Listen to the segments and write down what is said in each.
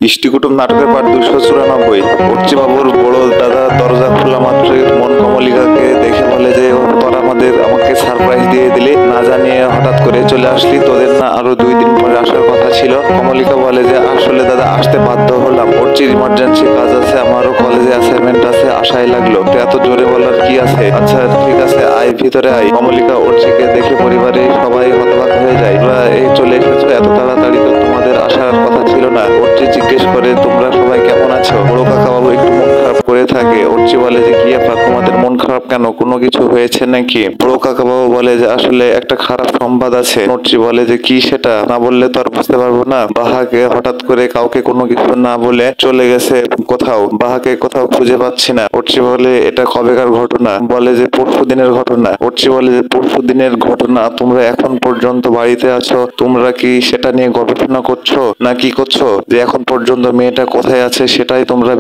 ইষ্টিকুটুম নাটকের পাঠ 294। অর্চি বাবুর বড় দাদা দরজা খোলা মাত্রই মন কমলিকাকে দেখে বলে যে তোরা আমাকে সারপ্রাইজ দিয়ে দিলি, না জানিয়ে হঠাৎ করে চলে আসলি, তোদের না আরো 2 দিন পরে আসার কথা ছিল। কমলিকা বলে যে আসলে দাদা আসতে বাধ্য হলাম, অর্চির ইমার্জেন্সি কাজ আছে, আমারও কলেজে অ্যাসাইনমেন্ট আছে, আশাই লাগলো। তো এত জোরে বলার কি আছে? আচ্ছা ঠিক আছে আয়, ভিতরে আয়। কমলিকা অর্চিকে দেখে পরিবারের সবাই হতবাক হয়ে যায়। তোমরা এই চলে এসেছো এত তাড়াতাড়ি, তো তোমাদের আসার কথা ছিল না? অর্চি জিজ্ঞেস করে তোমরা সবাই কেমন আছো? বড় কাকা বাবু একটু মন খারাপ করে থাকে। অর্চি বলে যে কি ব্যাপার, তোমাদের মন খারাপ কেন, কোনো কিছু হয়েছে নাকি? বড় কাকা বাবু বলে যে আসলে একটা খারাপ সংবাদ আছে। অর্চি বলে যে কি সেটা, না বললে তো আর বুঝতে পারবো না। বাহাকে হঠাৎ করে কাউকে কোনো কিছু না বলে চলে গেছে কোথাও, বাহাকে কোথাও খুঁজে পাচ্ছি না। অর্চি বলে এটা কবেকার ঘটনা? বলে যে পরশু দিনের ঘটনা। অর্চি বলে যে পরশু দিনের ঘটনা, তোমরা এখন পর্যন্ত বাড়িতে আছো, তোমরা কি সেটা নিয়ে গবেষণা করছো না কি করছো? যে এখন পর্যন্ত মেয়েটা কোথায় আছে সেটাই তোমরা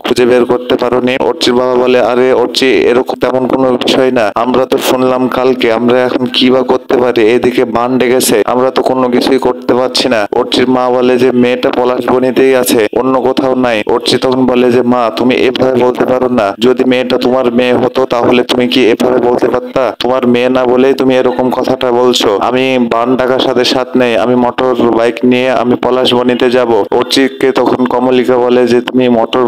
খুঁজে বের করতে পারোনি? অর্চির বাবা বলে আরে অর্চি, এরকম তেমন কোনো বিষয় না, আমরা তো শুনলাম কালকে, আমরা এখন কি বা করতে পারি? এদিকে বান ডেকেছে, আমরা তো কোনো কিছুই করতে পারছি না। অর্চির মা বলে যে মেয়েটা পলাশবনিতেই আছে, অন্য কোথাও নাই। অর্চি তখন বলে যে মা তুমি এভাবে বলতে পারো না, যদি মেয়েটা তোমার মেয়ে হতো তাহলে তুমি কি এভাবে বলতে পারতা? তোমার মেয়ে না বলেই তুমি এরকম কথাটা বলছো। আমি বান ডাকার সাথে সাথ নেই, আমি মোটর বাইক নিয়ে আমি পলাশবনিতে যাব। অর্চিকে তখন কমলিকা বলে যে তুমি মোটর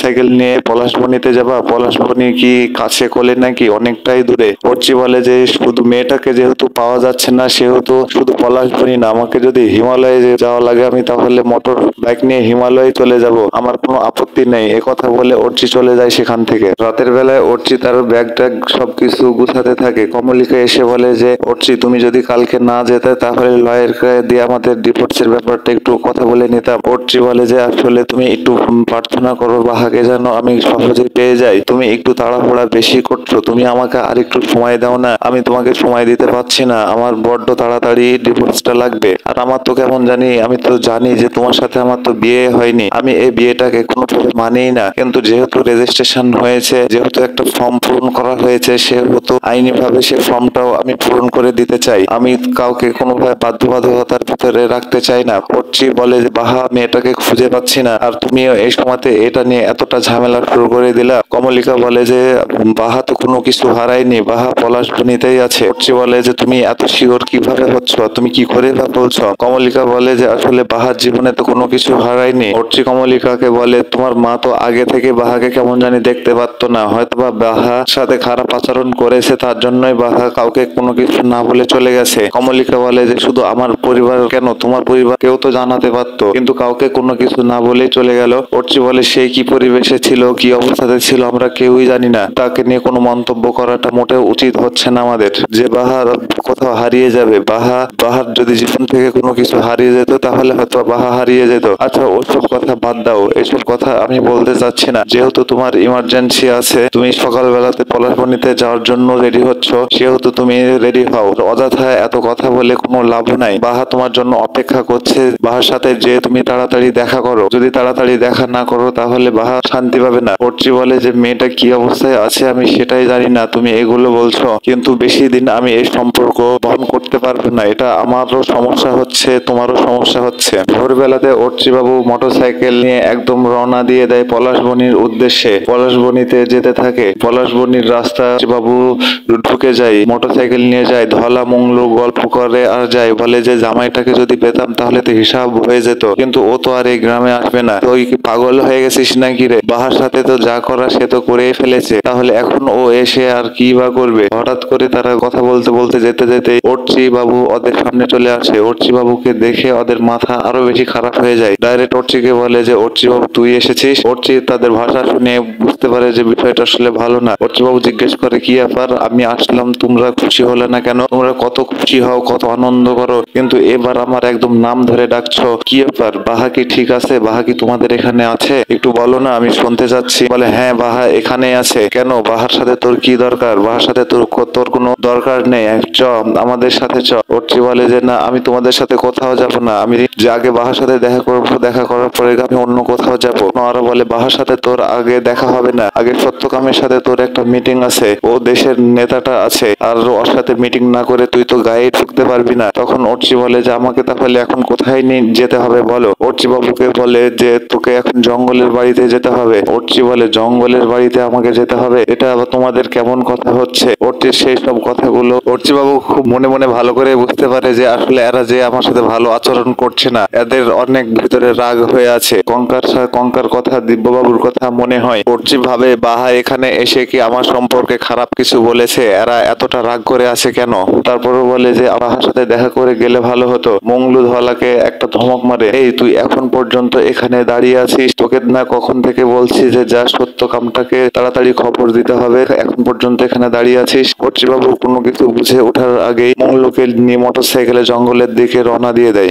সাইকেল নিয়ে পলাশবনিতে যাবা? পলাশবনি কি কাছে কোলে নাকি, অনেকটাই দূরে। অর্চি বলে যে শুধু মেয়েটাকে যেহেতু পাওয়া যাচ্ছে না সেহেতু শুধু পলাশবনি না, আমাকে যদি হিমালয়ে যাওয়া লাগে আমি তাহলে মোটর বাইক নিয়ে হিমালয়ে চলে যাব, আমার কোনো আপত্তি নেই। একথা বলে অর্চি চলে যায় সেখান থেকে। রাতের বেলায় অর্চি তার ব্যাগ ট্যাগ সবকিছু গুছাতে থাকে। কমলিকা এসে বলে যে অর্চি তুমি যদি কালকে না যেতে তাহলে লয়েরকে দিয়ে আমাদের ডিভোর্সের ব্যাপারটা একটু কথা বলে নিতাম। অর্চি বলে যে আসলে তুমি একটু প্রার্থনা করো বাহাকে যেন আমি সহজে পেয়ে যাই, তুমি একটু তাড়াহুড়া বেশি করছো, তুমি আমাকে আর একটু সময় দাও না, আমি তোমাকে সময় দিতে পারছি না, আমার বড্ড তাড়াতাড়ি ডিভোর্সটা লাগবে। আর আমার তো কেমন জানি, আমি তো জানি যে তোমার সাথে আমার তো বিয়ে হয়নি, আমি এই বিয়েটাকে কোনোভাবে মানিই না, কিন্তু যেহেতু রেজিস্ট্রেশন হয়েছে, যেহেতু একটা ফর্ম পূরণ করা হয়েছে, সেহেতু আইনি ভাবে সে ফর্মটাও আমি পূরণ করে দিতে চাই, আমি কাউকে কোনোভাবে বাধ্যবাধকতার ভিতরে রাখতে চাই না। অর্চি বলে যে বাহা মেয়েটাকে খুঁজে পাচ্ছি না, আর তুমিও এই সময়তে এটা নিয়ে এতটা ঝামেলা শুরু করে দিলা। কমলিকা বলে যে বাহা তো কোনো কিছু হারায়নি, বাহা পলাশবনিতেই আছে। অর্চি বলে যে তুমি এত শিওর কিভাবে হচ্ছ, তুমি কি করে তা বলছো? কমলিকা বলে যে আসলে বাহার জীবনে তো কোনো কিছু হারায়নি। অর্চি কমলিকাকে বলে তোমার মা তো আগে থেকে বাহাকে কেমন জানি দেখতে পারতো না, হয়তোবা বাহার সাথে খারাপ আচরণ করেছে, তার জন্যই বাহা কাউকে কোনো কিছু না বলে চলে গেছে। কমলিকা বলে যে শুধু আমার পরিবার কেন, তোমার পরিবার কেউ তো জানাতে পারতো, কিন্তু কাউকে কোনো কিছু না বলেই চলে গেল। অর্চি বলে সে কি পরিবেশে ছিল, কি অবস্থাতে ছিল আমরা কেউই জানি না, তাকে নিয়ে কোনো মন্তব্য করাটা মোটেও উচিত হচ্ছে না আমাদের। যে বাহার কোথাও হারিয়ে যাবে, বাহার যদি জীবন থেকে কোনো কিছু হারিয়ে যেত তাহলে হয়তো বাহা হারিয়ে যেত। আচ্ছা ওসব কথা বাদ দাও, এসব কথা আমি বলতে চাচ্ছি না। যেহেতু তোমার ইমার্জেন্সি আছে, তুমি সকালবেলাতে পলাশবনিতে যাওয়ার জন্য রেডি হচ্ছ, সেহেতু তুমি রেডি হও, অযথা এত কথা বলে কোনো লাভ নাই। বাহা তোমার জন্য অপেক্ষা করছে, বাহার সাথে যে তুমি তাড়াতাড়ি দেখা করো, যদি তাড়াতাড়ি দেখা না করো তাহলে বাহা শান্তি পাবে না। অর্চি বলে যে মেয়েটা কি অবস্থায় আছে আমি সেটাই জানি না, তুমি এগুলো বলছো, কিন্তু বেশি দিন আমি এই সম্পর্ক বহন করতে পারবো না, এটা আমারও সমস্যা হচ্ছে তোমারও সমস্যা হচ্ছে। ভোরবেলাতে অর্চি বাবু মোটরসাইকেল নিয়ে একদম রওনা দিয়ে দেয় পলাশবনির উদ্দেশ্যে। পলাশবনিতে যেতে থাকে, পলাশবনির রাস্তা বাবু ঢুকে যায়, মোটরসাইকেল নিয়ে যায়, ধলা মংলু গল্প করে আর যায়, বলে যে জামাইটাকে যদি পেতাম তাহলে তো হিসাব হয়ে যেত, কিন্তু ও তো আর এই গ্রামে আসবে না। তুই কি পাগল হয়ে গেছিস নাকি রে? বাহার সাথে তো যা করা সে তো করেই ফেলেছে, তাহলে এখন ও এসে আর কি বা করবে? হঠাৎ করে তারা কথা বলতে বলতে যেতে যেতে অর্চি বাবু ওদের সামনে চলে আসে। অর্চি বাবুকে দেখে ওদের মাথা আরো বেশি খারাপ হয়ে যায়। ডাইরেক্ট অর্চিকে বলে যে অর্চি বাবু তুই এসেছিস। অর্চি তাদের ভাষা শুনে বুঝতে পারে যে বিষয়টা আসলে ভালো না। অর্চি বাবু জিজ্ঞেস করে কি ব্যাপার, আমি আসলাম তোমরা খুশি হলে না কেন? তোমরা কত খুশি হও, কত আনন্দ করো, কিন্তু এবার আমার একদম নাম ধরে ডাকছো, কি ব্যাপার? বাহা কি ঠিক আছে? বাহা কি তোমাদের এখানে আছে? একটু বলো না, আমি শুনতে চাচ্ছি। বলে হ্যাঁ বাহা এখানে আছে। কেন, বাহার সাথে তোর কি দরকার? বাহার সাথে তোর কোনো দরকার নেই, চ আমাদের সাথে চল। অর্চি বলে যে না, আমি তোমাদের সাথে কোথাও যাব না, আমি যে আগে বাহার সাথে দেখা করবো, দেখা করার পরে আমি অন্য কোথাও যাবো। নোয়ারা বলে বাহার সাথে তোর আগে দেখা হবে না, আগে সত্যকামের সাথে তোর একটা মিটিং আছে, ও দেশের নেতাটা আছে, আর ওর সাথে মিটিং না করে তুই তো গায়ে ঢুকতে পারবি না। তখন অর্চি বলে যে আমাকে তাহলে এখন কোথায় নিয়ে যেতে হবে বলো। অর্চি বাবুকে বলে যে তোকে এখন জঙ্গলের বাড়িতে যেতে হবে। অর্চি বলে জঙ্গলের বাড়িতে আমাকে যেতে হবে, এটা আবার তোমাদের কেমন কথা হচ্ছে? অর্চির সেই সব কথাগুলো অর্চি বাবু খুব মনে মনে ভালো করে বুঝতে পারে যে আসলে এরা যে আমার সাথে ভালো আচরণ করছে না, এদের অনেক ভিতরে রাগ হয়ে আছে। কঙ্কার কথা, দিব্যবাবুর কথা মনে হয়। অর্চি ভাবে বাহা এখানে এসে কি আমার সম্পর্কে খারাপ কিছু বলেছে, এরা এতটা রাগ করে আছে কেন? তারপরও বলে যে বাহার সাথে দেখা করে গেলে ভালো হতো। মংলু ধলাকে একটা ধমক মারে, এই তুই এখন পর্যন্ত এখানে দাঁড়িয়ে আছিস, তোকে না কখন থেকে বলছি যে যা সত্য কামটাকে তাড়াতাড়ি খবর দিতে হবে, এখন পর্যন্ত এখানে দাঁড়িয়ে আছিস। অর্চি বাবু কোনো কিছু বুঝে ওঠার আগেই মংলুকে নিয়ে মোটরসাইকেলে জঙ্গলের দিকে রওনা দিয়ে দেয়।